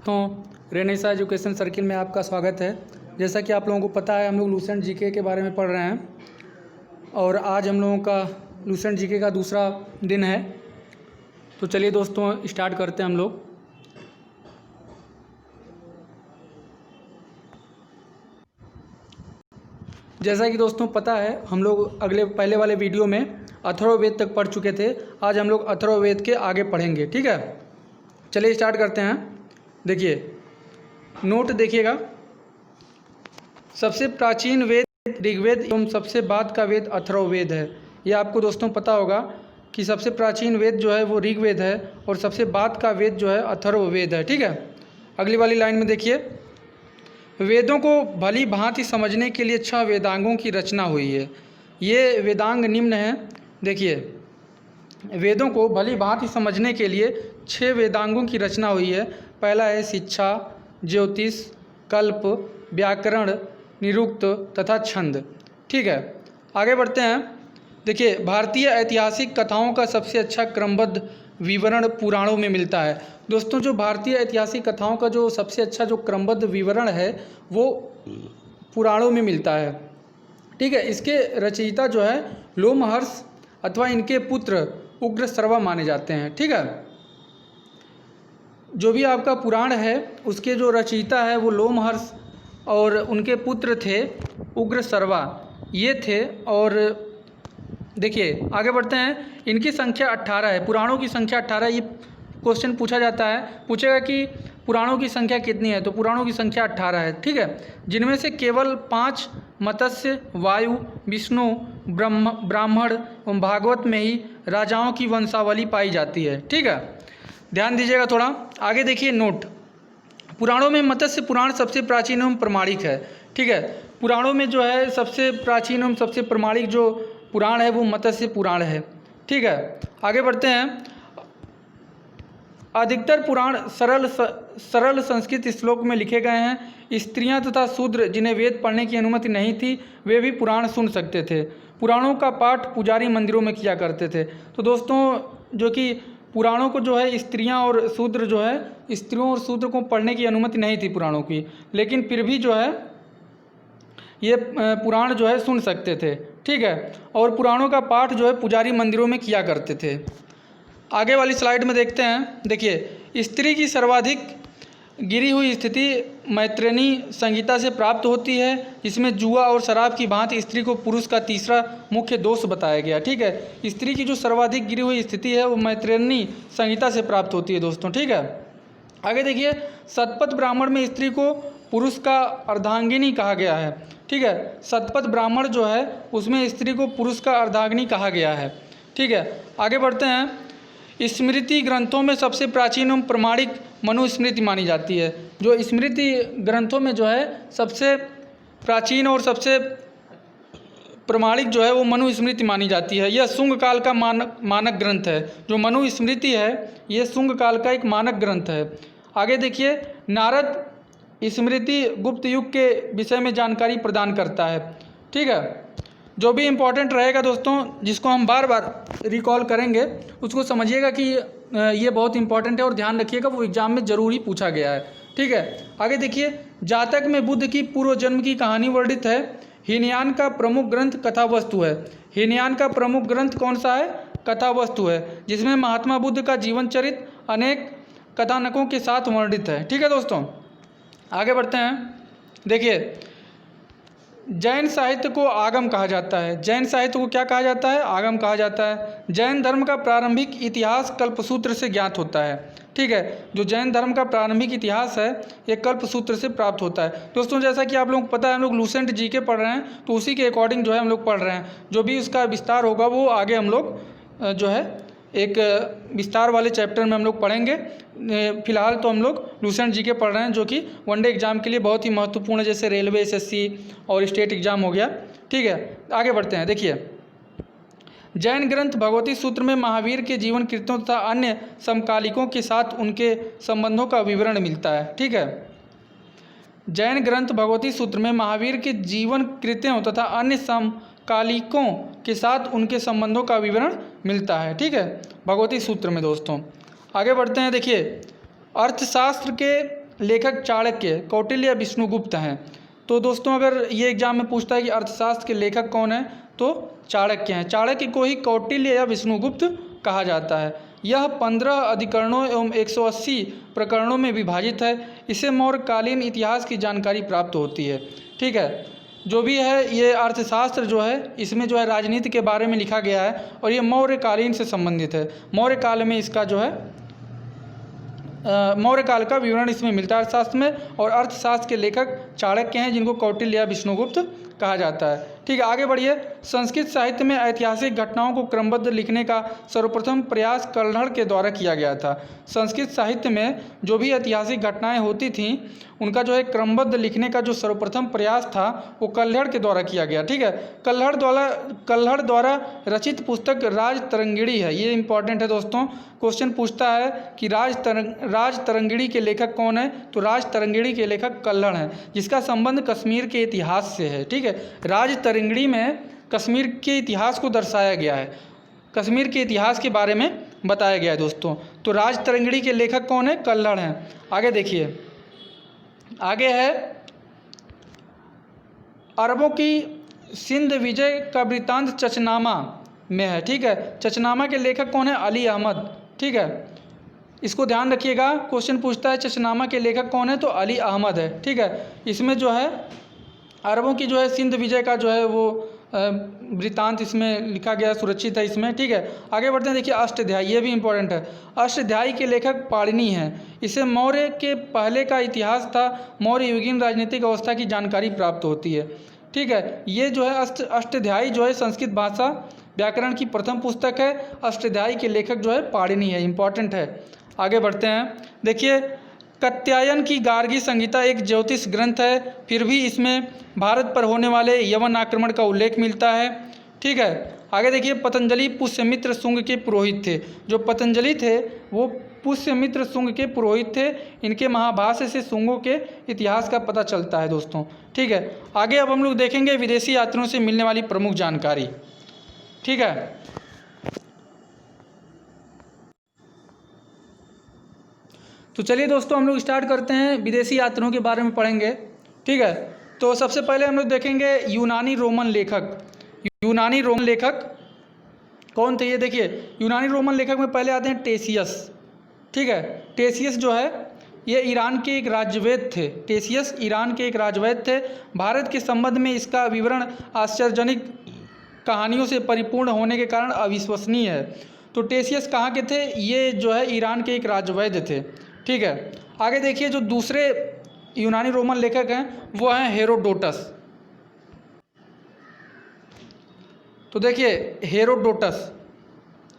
तो Renaissance education circle में आपका स्वागत है। जैसा कि आप लोगों को पता है, हम लोग लूसेंट जीके के बारे में पढ़ रहे हैं और आज हम लोगों का लूसेंट जीके का दूसरा दिन है। तो चलिए दोस्तों स्टार्ट करते हैं हम लोग। जैसा कि दोस्तों पता है, हम लोग पहले वाले वीडियो में अथर्ववेद तक पढ़ चुके थे। आज हम लोग अथर्ववेद के आगे पढ़ेंगे, ठीक है। चलिए स्टार्ट करते हैं। देखिए नोट देखिएगा। सबसे प्राचीन वेद ऋग्वेद एवं सबसे बाद का वेद अथर्ववेद है। ये आपको दोस्तों पता होगा कि सबसे प्राचीन वेद जो है वो ऋग्वेद है और सबसे बाद का वेद जो है अथर्ववेद है, ठीक है। अगली वाली लाइन में देखिए, वेदों को भली भांति समझने के लिए 6 वेदांगों की रचना हुई है। ये वेदांग निम्न है। देखिए, वेदों को भली भांति समझने के लिए 6 वेदांगों की रचना हुई है। पहला है शिक्षा, ज्योतिष, कल्प, व्याकरण, निरुक्त तथा छंद, ठीक है। आगे बढ़ते हैं। देखिए, भारतीय ऐतिहासिक कथाओं का सबसे अच्छा क्रमबद्ध विवरण पुराणों में मिलता है। दोस्तों, जो भारतीय ऐतिहासिक कथाओं का जो सबसे अच्छा जो क्रमबद्ध विवरण है वो पुराणों में मिलता है, ठीक है। इसके रचयिता जो है लोमहर्ष अथवा इनके पुत्र उग्रश्रवा माने जाते हैं, ठीक है। जो भी आपका पुराण है उसके जो रचयिता है वो लोमहर्ष और उनके पुत्र थे उग्रश्रवा, ये थे। और देखिए आगे बढ़ते हैं। इनकी संख्या 18 है, पुराणों की संख्या 18। ये क्वेश्चन पूछा जाता है, पूछेगा कि पुराणों की संख्या कितनी है, तो पुराणों की संख्या 18 है, ठीक है। जिनमें से केवल 5 मत्स्य, वायु, विष्णु, ब्राह्मण एवं भागवत में ही राजाओं की वंशावली पाई जाती है, ठीक है। ध्यान दीजिएगा थोड़ा। आगे देखिए नोट, पुराणों में मत्स्य पुराण सबसे प्राचीन एवं प्रमाणिक है, ठीक है। पुराणों में जो है सबसे प्राचीन एवं सबसे प्रमाणिक जो पुराण है वो मत्स्य पुराण है, ठीक है। आगे बढ़ते हैं। अधिकतर पुराण सरल संस्कृत श्लोक में लिखे गए हैं। स्त्रियां तथा शूद्र जिन्हें वेद पढ़ने की अनुमति नहीं थी वे भी पुराण सुन सकते थे। पुराणों का पाठ पुजारी मंदिरों में किया करते थे। तो दोस्तों, जो कि पुराणों को जो है स्त्रियां और शूद्र जो है, स्त्रियों और शूद्र को पढ़ने की अनुमति नहीं थी पुराणों की, लेकिन फिर भी जो है ये पुराण जो है सुन सकते थे, ठीक है। और पुराणों का पाठ जो है पुजारी मंदिरों में किया करते थे। आगे वाली स्लाइड में देखते हैं। देखिए, स्त्री की सर्वाधिक गिरी हुई स्थिति मैत्रेयी संहिता से प्राप्त होती है, जिसमें जुआ और शराब की भांति स्त्री को पुरुष का तीसरा मुख्य दोष बताया गया, ठीक है। स्त्री की जो सर्वाधिक गिरी हुई स्थिति है वो मैत्रेयी संहिता से प्राप्त होती है दोस्तों, ठीक है। आगे देखिए, शतपथ ब्राह्मण में स्त्री को पुरुष का अर्धांगिनी कहा गया है, ठीक है। शतपथ ब्राह्मण जो है उसमें स्त्री को पुरुष का अर्धांगिनी कहा गया है, ठीक है। आगे बढ़ते हैं। स्मृति ग्रंथों में सबसे प्राचीन एवं प्रमाणिक मनुस्मृति मानी जाती है। जो स्मृति ग्रंथों में जो है सबसे प्राचीन और सबसे प्रमाणिक जो है वो मनुस्मृति मानी जाती है। यह शुंग काल का मानक ग्रंथ है। जो मनुस्मृति है ये शुंग काल का एक मानक ग्रंथ है। आगे देखिए, नारद स्मृति गुप्त युग के विषय में जानकारी प्रदान करता है, ठीक है। जो भी इम्पोर्टेंट रहेगा दोस्तों, जिसको हम बार बार रिकॉल करेंगे, उसको समझिएगा कि ये बहुत इंपॉर्टेंट है और ध्यान रखिएगा, वो एग्जाम में जरूर ही पूछा गया है, ठीक है। आगे देखिए, जातक में बुद्ध की पूर्व जन्म की कहानी वर्णित है। हीनयान का प्रमुख ग्रंथ कथावस्तु है। हीनयान का प्रमुख ग्रंथ कौन सा है? कथावस्तु है, जिसमें महात्मा बुद्ध का जीवन चरित्र अनेक कथानकों के साथ वर्णित है, ठीक है दोस्तों। आगे बढ़ते हैं। देखिए, जैन साहित्य को आगम कहा जाता है। जैन साहित्य को क्या कहा जाता है? आगम कहा जाता है। जैन धर्म का प्रारंभिक इतिहास कल्पसूत्र से ज्ञात होता है, ठीक है। जो जैन धर्म का प्रारंभिक इतिहास है ये कल्पसूत्र से प्राप्त होता है। दोस्तों, जैसा कि आप लोगों को पता है, हम लोग लूसेंट जीके पढ़ रहे हैं, तो उसी के अकॉर्डिंग जो है हम लोग पढ़ रहे हैं। जो भी उसका विस्तार होगा वो आगे हम लोग जो है एक विस्तार वाले चैप्टर में हम लोग पढ़ेंगे। फिलहाल तो हम लोग लूसेंट जीके पढ़ रहे हैं, जो कि वनडे एग्जाम के लिए बहुत ही महत्वपूर्ण है, जैसे रेलवे, एसएससी और स्टेट एग्जाम हो गया, ठीक है। आगे बढ़ते हैं। देखिए, जैन ग्रंथ भगवती सूत्र में महावीर के जीवन कृत्यों तथा अन्य समकालिकों के साथ उनके संबंधों का विवरण मिलता है, ठीक है। जैन ग्रंथ भगवती सूत्र में महावीर के जीवन कृत्यों तथा अन्य समकालिकों के साथ उनके संबंधों का विवरण मिलता है, ठीक है, भगवती सूत्र में दोस्तों। आगे बढ़ते हैं। देखिए, अर्थशास्त्र के लेखक चाणक्य, कौटिल्य या विष्णुगुप्त हैं। तो दोस्तों अगर ये एग्जाम में पूछता है कि अर्थशास्त्र के लेखक कौन है तो चाणक्य हैं। चाणक्य को ही कौटिल्य या विष्णुगुप्त कहा जाता है। यह 15 अधिकरणों एवं 180 प्रकरणों में विभाजित है। इसे मौर्यकालीन इतिहास की जानकारी प्राप्त होती है। ठीक है, जो भी है ये अर्थशास्त्र जो है इसमें जो है राजनीति के बारे में लिखा गया है और ये मौर्यकालीन से संबंधित है। मौर्य काल में इसका जो है मौर्य काल का विवरण इसमें मिलता है अर्थशास्त्र में। और अर्थशास्त्र के लेखक चाणक्य हैं जिनको कौटिल्य या विष्णुगुप्त कहा जाता है। ठीक है, आगे बढ़िए। संस्कृत साहित्य में ऐतिहासिक घटनाओं को क्रमबद्ध लिखने का सर्वप्रथम प्रयास कल्हड़ के द्वारा किया गया था। संस्कृत साहित्य में जो भी ऐतिहासिक घटनाएं होती थीं उनका जो है क्रमबद्ध लिखने का जो सर्वप्रथम प्रयास था वो कल्हड़ के द्वारा किया गया। ठीक है, कल्हड़ द्वारा रचित पुस्तक राजतरंगिणी है। ये इंपॉर्टेंट है दोस्तों, क्वेश्चन पूछता है कि राजतरंगिणी के लेखक कौन है तो राजतरंगिणी के लेखक कल्हड़ हैं जिसका संबंध कश्मीर के इतिहास से है। ठीक है, राजतरंगिणी में कश्मीर के इतिहास को दर्शाया गया है, कश्मीर के इतिहास के बारे में बताया गया है दोस्तों। तो राजतरंगिणी के लेखक कौन है? कल्हड़ हैं। आगे देखिए, आगे है अरबों की सिंध विजय का वृत्तांत चचनामा में है। ठीक है, चचनामा के लेखक कौन है? अली अहमद। ठीक है, इसको ध्यान रखिएगा, क्वेश्चन पूछता है चचनामा के लेखक कौन है तो अली अहमद है। ठीक है, इसमें जो है अरबों की जो है सिंध विजय का जो है वो वृत्तांत इसमें लिखा गया, सुरक्षित है इसमें। ठीक है, आगे बढ़ते हैं। देखिए अष्टाध्यायी, ये भी इंपॉर्टेंट है। अष्टाध्यायी के लेखक पाणिनि हैं। इसे मौर्य के पहले का इतिहास था मौर्य युगीन राजनीतिक अवस्था की जानकारी प्राप्त होती है। ठीक है, ये जो है अष्टाध्यायी जो है संस्कृत भाषा व्याकरण की प्रथम पुस्तक है। अष्टाध्यायी के लेखक जो है पाणिनि है, इंपॉर्टेंट है। आगे बढ़ते हैं। देखिए कात्यायन की गार्गी संहिता एक ज्योतिष ग्रंथ है, फिर भी इसमें भारत पर होने वाले यवन आक्रमण का उल्लेख मिलता है। ठीक है, आगे देखिए पतंजलि पुष्यमित्र शुंग के पुरोहित थे। जो पतंजलि थे वो पुष्यमित्र शुंग के पुरोहित थे। इनके महाभाष्य से शुंगों के इतिहास का पता चलता है दोस्तों। ठीक है, आगे अब हम लोग देखेंगे विदेशी यात्रियों से मिलने वाली प्रमुख जानकारी। ठीक है, तो चलिए दोस्तों हम लोग स्टार्ट करते हैं, विदेशी यात्रियों के बारे में पढ़ेंगे। ठीक है, तो सबसे पहले हम लोग देखेंगे यूनानी रोमन लेखक। यूनानी रोमन लेखक कौन थे? ये देखिए यूनानी रोमन लेखक में पहले आते हैं टेसियस। ठीक है, टेसियस जो है ये ईरान के एक राजवैद्य थे। टेसियस ईरान के एक राजवैद्य थे। भारत के संबंध में इसका विवरण आश्चर्यजनक कहानियों से परिपूर्ण होने के कारण अविश्वसनीय है। तो टेसियस कहाँ के थे? ये जो है ईरान के एक राजवैद्य थे। ठीक है, आगे देखिए जो दूसरे यूनानी रोमन लेखक हैं वो हैं हेरोडोटस। तो देखिए हेरोडोटस,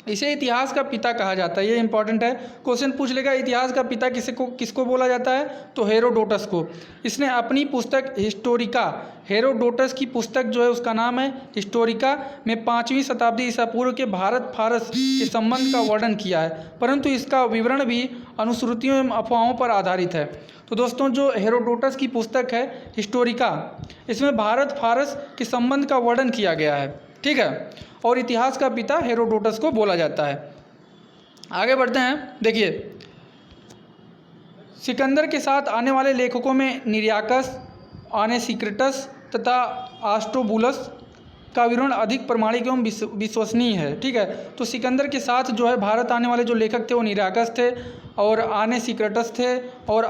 इसे इतिहास का पिता कहा जाता है। ये इंपॉर्टेंट है, क्वेश्चन पूछ लेगा इतिहास का पिता किसको बोला जाता है तो हेरोडोटस को। इसने अपनी पुस्तक हिस्टोरिका, हेरोडोटस की पुस्तक जो है उसका नाम है हिस्टोरिका में 5वीं शताब्दी ईसा पूर्व के भारत फारस के संबंध का वर्णन किया है, परंतु इसका विवरण भी अनुश्रुतियों एवं अफवाहों पर आधारित है। तो दोस्तों जो हेरोडोटस की पुस्तक है हिस्टोरिका, इसमें भारत फारस के संबंध का वर्णन किया गया है। ठीक है, और इतिहास का पिता हेरोडोटस को बोला जाता है। आगे बढ़ते हैं। देखिए सिकंदर के साथ आने वाले लेखकों में निरियाकस, आनेसिक्रिटस तथा आस्ट्रोबुलस का विवरण अधिक प्रमाणिक एवं विश्वसनीय है। ठीक है, तो सिकंदर के साथ जो है भारत आने वाले जो लेखक थे वो निरियाकस थे और आनेसिक्रिटस थे और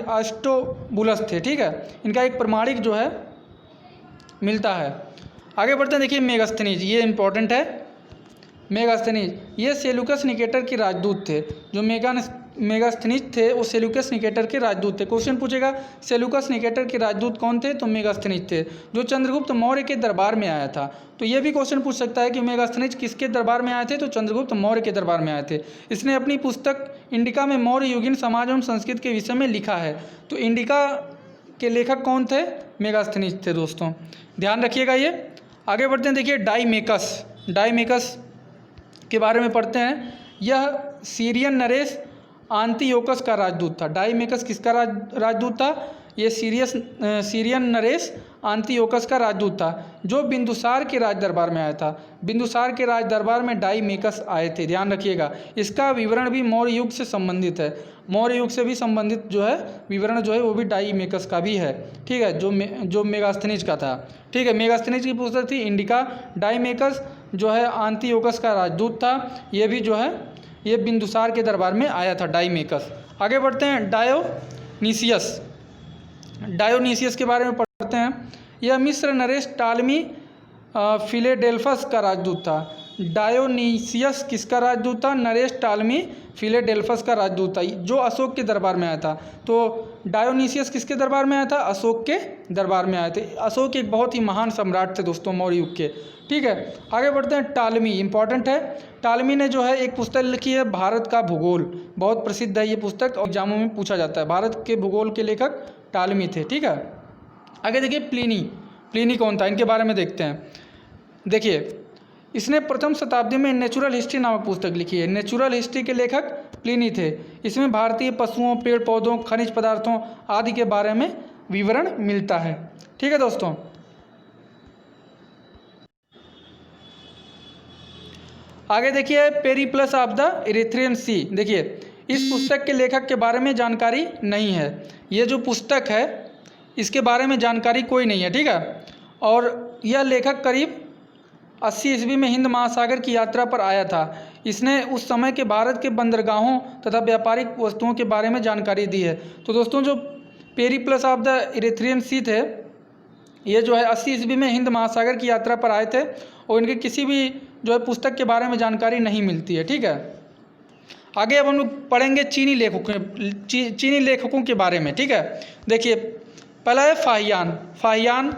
आस्ट्रोबुलस थे। ठीक है, इनका एक प्रमाणिक जो है मिलता है। आगे बढ़ते हैं। देखिए मेगास्थनीज, ये इंपॉर्टेंट है। मेगास्थनीज ये सेल्यूकस निकेटर के राजदूत थे। जो मेगास्थनीज थे वो सेल्यूकस निकेटर के राजदूत थे। क्वेश्चन पूछेगा सेल्यूकस निकेटर के राजदूत कौन थे तो मेगास्थनीज थे, जो चंद्रगुप्त मौर्य के दरबार में आया था। तो ये भी क्वेश्चन पूछ सकता है कि मेगास्थनीज किसके दरबार में आए थे तो चंद्रगुप्त मौर्य के दरबार में आए थे। इसने अपनी पुस्तक इंडिका में मौर्य युगीन समाज एवं संस्कृति के विषय में लिखा है। तो इंडिका के लेखक कौन थे? मेगास्थनीज थे दोस्तों, ध्यान रखिएगा ये। आगे बढ़ते हैं। देखिए डाइमेकस के बारे में पढ़ते हैं। यह सीरियन नरेश आंतियोकस का राजदूत था। डाइमेकस किसका राजदूत था? ये सीरियन नरेश आंतियोकस का राजदूत था जो बिंदुसार के राज दरबार में आया था। बिंदुसार के राज दरबार में डाईमेकस आए थे, ध्यान रखिएगा। इसका विवरण भी मौर्य युग से संबंधित है, मौर्य युग से भी संबंधित जो है विवरण जो है वो भी डाईमेकस का भी है, ठीक है, जो मेगास्थनीज का था, ठीक है। मेगास्थनीज की पुस्तक थी इंडिका। डाईमेकस जो है आंतियोकस का राजदूत था, ये भी जो है ये बिंदुसार के दरबार में आया था डाईमेकस। आगे बढ़ते हैं, डायोनीसियस के बारे में पढ़ते हैं। यह मिस्र नरेश टालमी फिलेडेल्फस का राजदूत था। डायोनीसियस किसका राजदूत था? नरेश टालमी फिलेडेल्फस का राजदूत था जो अशोक के दरबार में आया था। तो डायोनीसियस किसके दरबार में आया था? अशोक के दरबार में आए थे। अशोक एक बहुत ही महान सम्राट थे दोस्तों मौर्य युग के, ठीक है। आगे बढ़ते हैं, टालमी इंपॉर्टेंट है। टालमी ने जो है एक पुस्तक लिखी है भारत का भूगोल, बहुत प्रसिद्ध है ये पुस्तक और एग्जामों में पूछा जाता है। भारत के भूगोल के लेखक टालमी थे, ठीक है। आगे देखिए प्लिनी कौन था, इनके बारे में देखते हैं। देखिए इसने प्रथम शताब्दी में नेचुरल हिस्ट्री नामक पुस्तक लिखी है। नेचुरल हिस्ट्री के लेखक प्लिनी थे। इसमें भारतीय पशुओं, पेड़ पौधों, खनिज पदार्थों आदि के बारे में विवरण मिलता है, ठीक है दोस्तों। आगे देखिए, पेरिप्लस ऑफ द इरिथ्रियन सी। देखिए इस पुस्तक के लेखक के बारे में जानकारी नहीं है। ये जो पुस्तक है इसके बारे में जानकारी कोई नहीं है, ठीक है। और यह लेखक करीब 80 ईस्वी में हिंद महासागर की यात्रा पर आया था। इसने उस समय के भारत के बंदरगाहों तथा व्यापारिक वस्तुओं के बारे में जानकारी दी है। तो दोस्तों जो पेरिप्लस ऑफ द इरिथ्रियन सी थे, ये जो है 80 ईस्वी में हिंद महासागर की यात्रा पर आए थे और इनके किसी भी जो है पुस्तक के बारे में जानकारी नहीं मिलती है, ठीक है। आगे अब हम लोग पढ़ेंगे चीनी लेखकों के बारे में, ठीक है। देखिए पहला है फाहियान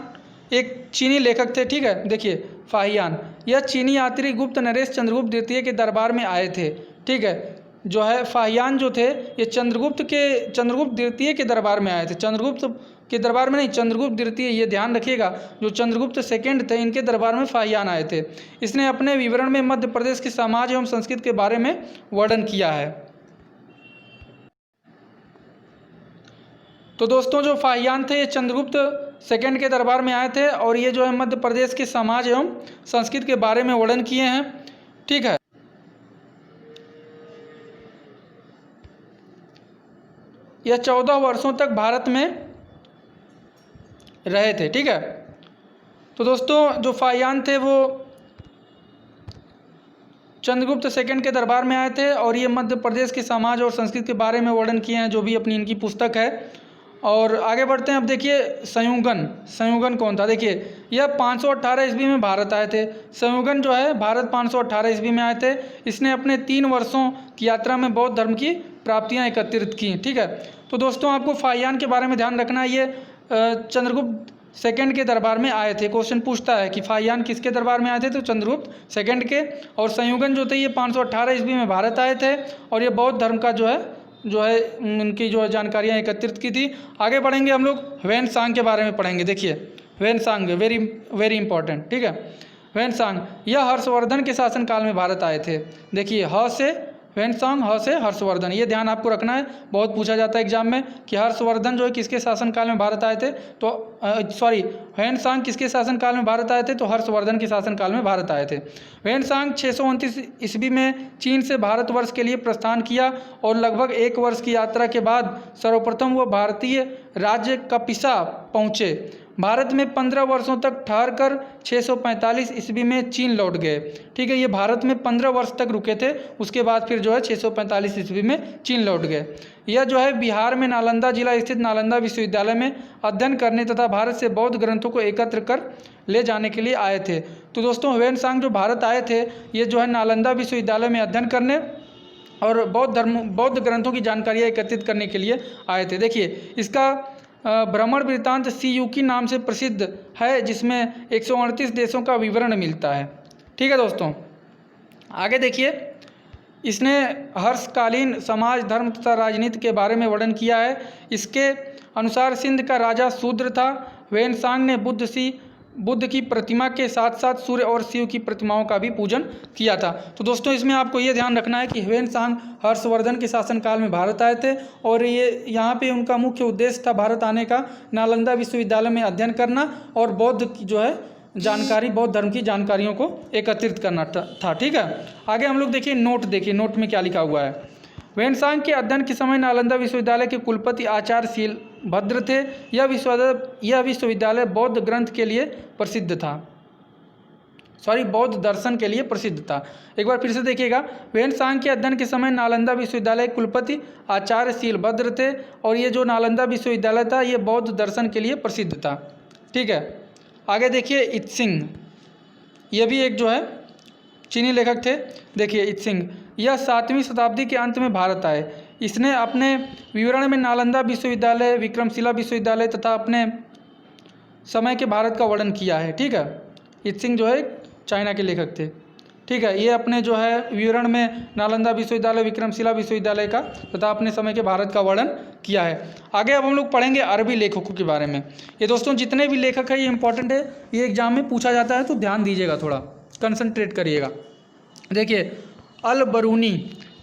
एक चीनी लेखक थे, ठीक है। देखिए फाहियान, यह चीनी यात्री गुप्त नरेश चंद्रगुप्त द्वितीय के दरबार में आए थे, ठीक है। जो है फाहियान जो थे ये चंद्रगुप्त द्वितीय के दरबार में आए थे। चंद्रगुप्त के दरबार में नहीं, चंद्रगुप्त द्वितीय, ये ध्यान रखिएगा। जो चंद्रगुप्त सेकंड थे इनके दरबार में फाहियान आए थे। इसने अपने विवरण में मध्य प्रदेश के समाज एवं संस्कृति के बारे में वर्णन किया है। तो दोस्तों जो फाहियान थे ये चंद्रगुप्त सेकंड के दरबार में आए थे और ये जो है मध्य प्रदेश के समाज एवं संस्कृति के बारे में वर्णन किए हैं, ठीक है। यह 14 वर्षों तक भारत में रहे थे, ठीक है। तो दोस्तों जो फाहियान थे वो चंद्रगुप्त सेकंड के दरबार में आए थे और ये मध्य प्रदेश के समाज और संस्कृति के बारे में वर्णन किए हैं, जो भी अपनी इनकी पुस्तक है। और आगे बढ़ते हैं, अब देखिए संयुगन कौन था? देखिए यह 518 ईस्वी में भारत आए थे। संयुगन जो है भारत 518 ईस्वी में आए थे। इसने अपने 3 वर्षों की यात्रा में बौद्ध धर्म की प्राप्तियां एकत्रित की, ठीक है। तो दोस्तों आपको फाहियान के बारे में ध्यान रखना है, ये चंद्रगुप्त सेकंड के दरबार में आए थे। क्वेश्चन पूछता है कि फाहियान किसके दरबार में आए थे, तो चंद्रगुप्त सेकंड के। और संयुगन जो थे ये 518 ईस्वी में भारत आए थे और ये बौद्ध धर्म का जो है उनकी जो जानकारियाँ एकत्रित की थी। आगे बढ़ेंगे हम लोग ह्वेनसांग के बारे में पढ़ेंगे। देखिए ह्वेनसांग वेरी इंपॉर्टेंट, ठीक है। ह्वेनसांग यह हर्षवर्धन के शासनकाल में भारत आए थे। देखिए ह से ह्वेनसांग, ह से हर्षवर्धन, ये ध्यान आपको रखना है, बहुत पूछा जाता है एग्जाम में कि हर्षवर्धन जो है किसके शासनकाल में भारत आए थे, तो ह्वेनसांग किसके शासनकाल में भारत आए थे, तो हर्षवर्धन के शासनकाल में भारत आए थे। ह्वेनसांग 629 ईस्वी में चीन से भारतवर्ष के लिए प्रस्थान किया और लगभग 1 वर्ष की यात्रा के बाद सर्वप्रथम वह भारतीय राज्य कपिसा पहुँचे। भारत में 15 वर्षों तक ठहरकर 645 ईस्वी में चीन लौट गए, ठीक है। ये भारत में 15 वर्ष तक रुके थे, उसके बाद फिर जो है 645 ईस्वी में चीन लौट गए। यह जो है बिहार में नालंदा जिला स्थित नालंदा विश्वविद्यालय में अध्ययन करने तथा भारत से बौद्ध ग्रंथों को एकत्र कर ले जाने के लिए आए थे। तो दोस्तों ह्वेनसांग जो भारत आए थे ये जो है नालंदा विश्वविद्यालय में अध्ययन करने और बौद्ध ग्रंथों की जानकारियाँ एकत्रित करने के लिए आए थे। देखिए इसका भ्रमण वृत्तांत सीयूकी नाम से प्रसिद्ध है, जिसमें 138 देशों का विवरण मिलता है, ठीक है दोस्तों। आगे देखिए इसने हर्षकालीन समाज, धर्म तथा राजनीति के बारे में वर्णन किया है। इसके अनुसार सिंध का राजा शूद्र था। ह्वेनसांग ने बुद्ध सी बुद्ध की प्रतिमा के साथ साथ सूर्य और शिव की प्रतिमाओं का भी पूजन किया था। तो दोस्तों इसमें आपको ये ध्यान रखना है कि ह्वेनसांग हर्षवर्धन के शासनकाल में भारत आए थे और ये यहाँ पे उनका मुख्य उद्देश्य था भारत आने का, नालंदा विश्वविद्यालय में अध्ययन करना और बौद्ध की जो है जानकारी, बौद्ध धर्म की जानकारियों को एकत्रित करना था। ठीक है, आगे हम लोग देखिए नोट में क्या लिखा हुआ है। ह्वेनसांग के अध्ययन के समय नालंदा विश्वविद्यालय के कुलपति आचार्य शीलभद्र थे। यह विश्वविद्यालय बौद्ध ग्रंथ के लिए प्रसिद्ध था, बौद्ध दर्शन के लिए प्रसिद्ध था। एक बार फिर से देखिएगा, ह्वेनसांग के अध्ययन के समय नालंदा विश्वविद्यालय के कुलपति आचार्य शीलभद्र थे और ये जो नालंदा विश्वविद्यालय था ये बौद्ध दर्शन के लिए प्रसिद्ध था। ठीक है, आगे देखिए इत्सिंग, ये भी एक जो है चीनी लेखक थे। देखिए इत्सिंग, यह 7वीं शताब्दी के अंत में भारत आए। इसने अपने विवरण में नालंदा विश्वविद्यालय, विक्रमशिला विश्वविद्यालय तथा अपने समय के भारत का वर्णन किया है। ठीक है, इत्सिंग जो है चाइना के लेखक थे। ठीक है, ये अपने जो है विवरण में नालंदा विश्वविद्यालय, विक्रमशिला विश्वविद्यालय का तथा अपने समय के भारत का वर्णन किया है। आगे अब हम लोग पढ़ेंगे अरबी लेखकों के बारे में। ये दोस्तों जितने भी लेखक हैं ये इंपॉर्टेंट है, ये एग्जाम में पूछा जाता है तो ध्यान दीजिएगा, थोड़ा कंसंट्रेट करिएगा। देखिए अल बरूनी,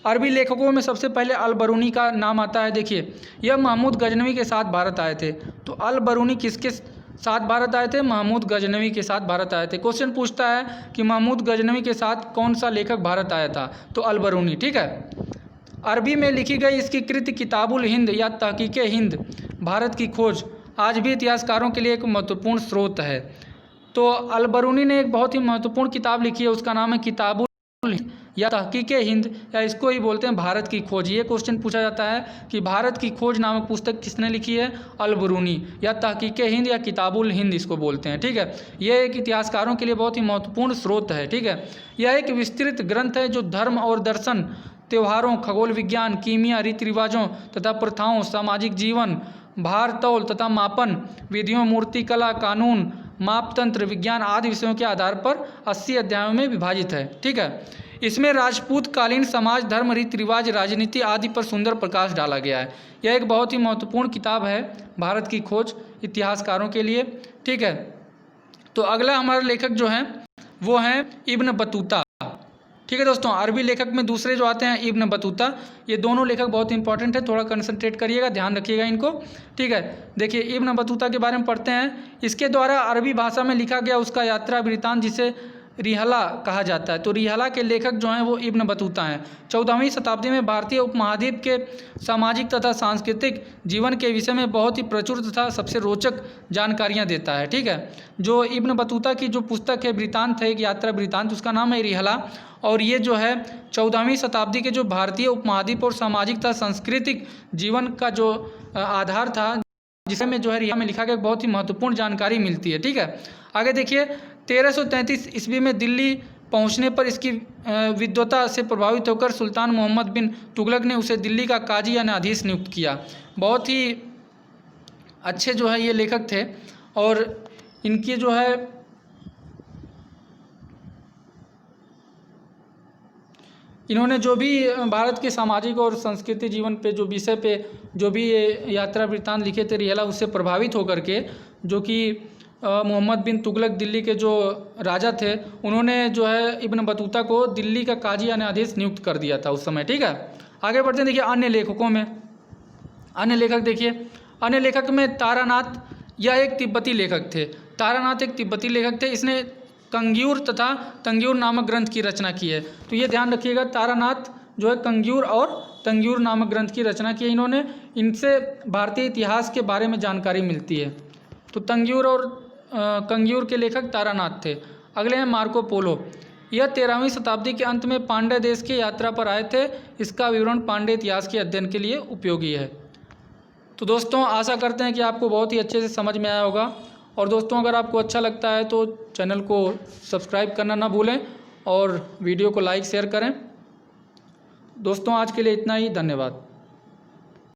अरबी लेखकों में सबसे पहले अल बरूनी का नाम आता है। देखिए यह महमूद गजनवी के साथ भारत आए थे। तो अल बरूनी किसके साथ भारत आए थे? महमूद गजनवी के साथ भारत आए थे। क्वेश्चन पूछता है कि महमूद गजनवी के साथ कौन सा लेखक भारत आया था? तो अल बरूनी। ठीक है, अरबी में लिखी गई इसकी कृति किताबुल हिंद या तहकीके हिंद, भारत की खोज, आज भी इतिहासकारों के लिए एक महत्वपूर्ण स्रोत है। तो अल बरूनी ने एक बहुत ही महत्वपूर्ण किताब लिखी है, उसका नाम है किताबुल या तहकीके हिंद, या इसको ही बोलते हैं भारत की खोज। ये क्वेश्चन पूछा जाता है कि भारत की खोज नामक पुस्तक किसने लिखी है? अल बरूनी, या तहकीके हिंद या किताबुल हिंद इसको बोलते हैं। ठीक है, यह एक इतिहासकारों के लिए बहुत ही महत्वपूर्ण स्रोत है। ठीक है, यह एक विस्तृत ग्रंथ है जो धर्म और दर्शन, त्योहारों, खगोल विज्ञान, कीमिया, रीति रिवाजों तथा प्रथाओं, सामाजिक जीवन, भार तौल तथा मापन विधियों, मूर्ति कला, कानून, मापतंत्र, विज्ञान आदि विषयों के आधार पर 80 अध्यायों में विभाजित है। ठीक है, इसमें राजपूत कालीन समाज, धर्म, रीति रिवाज, राजनीति आदि पर सुंदर प्रकाश डाला गया है। यह एक बहुत ही महत्वपूर्ण किताब है भारत की खोज इतिहासकारों के लिए। ठीक है, तो अगला हमारा लेखक जो हैं वो हैं इब्न बतूता। ठीक है दोस्तों, अरबी लेखक में दूसरे जो आते हैं इब्न बतूता। ये दोनों लेखक बहुत इंपॉर्टेंट है, थोड़ा कंसंट्रेट करिएगा, ध्यान रखिएगा इनको। ठीक है, देखिए इब्न बतूता के बारे में पढ़ते हैं। इसके द्वारा अरबी भाषा में लिखा गया उसका यात्रा वृत्तांत, जिसे रिहला कहा जाता है। तो रिहला के लेखक जो हैं वो इब्न बतूता हैं। 14वीं शताब्दी में भारतीय उपमहाद्वीप के सामाजिक तथा सांस्कृतिक जीवन के विषय में बहुत ही प्रचुर तथा सबसे रोचक जानकारियां देता है। ठीक है, जो इब्न बतूता की जो पुस्तक है वृत्तांत है, एक यात्रा वृत्तांत, उसका नाम है रिहला, और ये जो है 14वीं शताब्दी के जो भारतीय उपमहाद्वीप और सामाजिक तथा सांस्कृतिक जीवन का जो आधार था, जिसमें जो है रिहला में लिखा गया बहुत ही महत्वपूर्ण जानकारी मिलती है। ठीक है, आगे देखिए 1333 ईस्वी में दिल्ली पहुंचने पर इसकी विद्वता से प्रभावित होकर सुल्तान मोहम्मद बिन तुगलक ने उसे दिल्ली का काजी या न्यायाधीश नियुक्त किया। बहुत ही अच्छे जो है ये लेखक थे और इनकी जो है इन्होंने जो भी भारत के सामाजिक और संस्कृति जीवन पे जो विषय पे जो भी ये यात्रा वृत्तांत लिखे थे रिहला, उससे प्रभावित होकर के, जो कि मोहम्मद बिन तुगलक दिल्ली के जो राजा थे, उन्होंने जो है इब्न बतूता को दिल्ली का काजी या न्यायाधीश नियुक्त कर दिया था उस समय। ठीक है, आगे बढ़ते हैं। देखिए अन्य लेखकों में, अन्य लेखक देखिए, अन्य लेखक में तारानाथ, यह एक तिब्बती लेखक थे। तारानाथ एक तिब्बती लेखक थे। इसने कंग्यूर तथा तंग्यूर नामक ग्रंथ की रचना की है। तो ये ध्यान रखिएगा, तारानाथ जो है कंग्यूर और तंग्यूर नामक ग्रंथ की रचना की है इन्होंने। इनसे भारतीय इतिहास के बारे में जानकारी मिलती है। तो तंग्यूर और कंग्यूर के लेखक तारानाथ थे। अगले हैं मार्को पोलो। यह 13वीं शताब्दी के अंत में पांड्य देश की यात्रा पर आए थे। इसका विवरण पांड्य इतिहास के अध्ययन के लिए उपयोगी है। तो दोस्तों आशा करते हैं कि आपको बहुत ही अच्छे से समझ में आया होगा। और दोस्तों अगर आपको अच्छा लगता है तो चैनल को सब्सक्राइब करना ना भूलें और वीडियो को लाइक शेयर करें। दोस्तों आज के लिए इतना ही, धन्यवाद।